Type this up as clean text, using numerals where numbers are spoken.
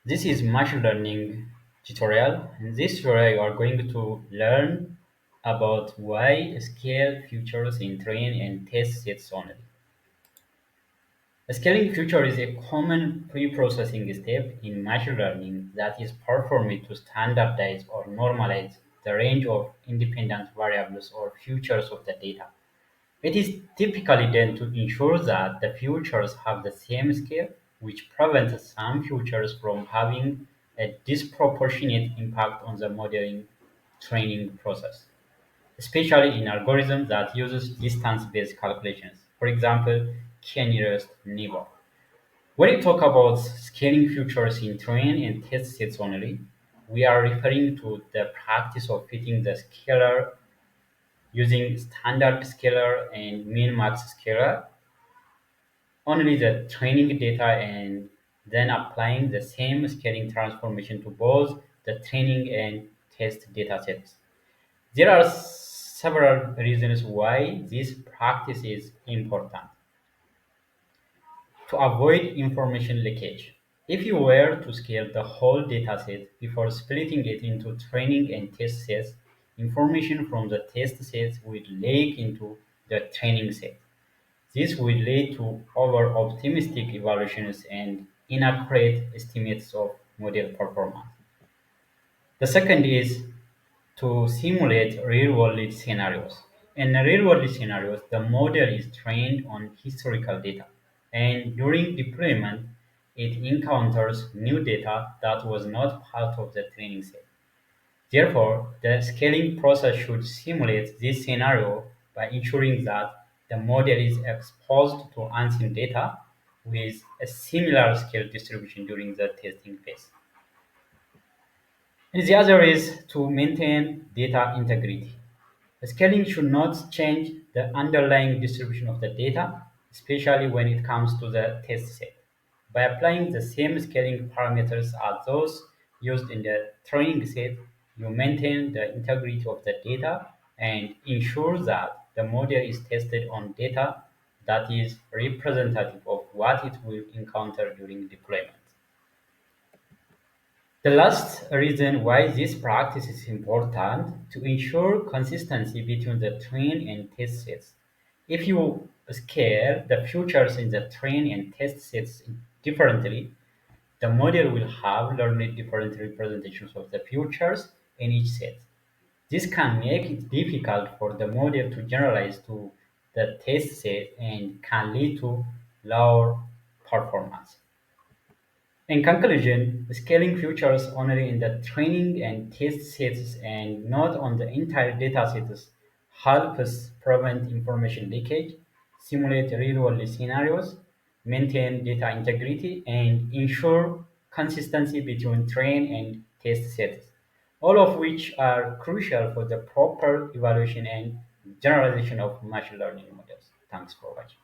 This is machine learning tutorial. In this tutorial, you are going to learn about why scale features in train and test sets only. A scaling feature is a common pre-processing step in machine learning that is performed to standardize or normalize the range of independent variables or features of the data. It is typically done to ensure that the features have the same scale, which prevents some features from having a disproportionate impact on the modeling training process, especially in algorithms that uses distance-based calculations. For example, k-nearest neighbor. When we talk about scaling features in train and test sets only, we are referring to the practice of fitting the scalar using standard scaler and min-max scaler only the training data and then applying the same scaling transformation to both the training and test datasets. There are several reasons why this practice is important. To avoid information leakage, if you were to scale the whole dataset before splitting it into training and test sets, information from the test sets would leak into the training set. This will lead to over-optimistic evaluations and inaccurate estimates of model performance. The second is to simulate real-world scenarios. In real-world scenarios, the model is trained on historical data, and during deployment, it encounters new data that was not part of the training set. Therefore, the scaling process should simulate this scenario by ensuring that the model is exposed to unseen data with a similar scale distribution during the testing phase. And the other is to maintain data integrity. Scaling should not change the underlying distribution of the data, especially when it comes to the test set. By applying the same scaling parameters as those used in the training set, you maintain the integrity of the data and ensure that the model is tested on data that is representative of what it will encounter during deployment. The last reason why this practice is important to ensure consistency between the train and test sets. If you scale the features in the train and test sets differently, the model will have learned different representations of the features in each set. This can make it difficult for the model to generalize to the test set and can lead to lower performance. In conclusion, scaling features only in the training and test sets and not on the entire data sets helps prevent information leakage, simulate real-world scenarios, maintain data integrity, and ensure consistency between train and test sets, all of which are crucial for the proper evaluation and generalization of machine learning models. Thanks for watching.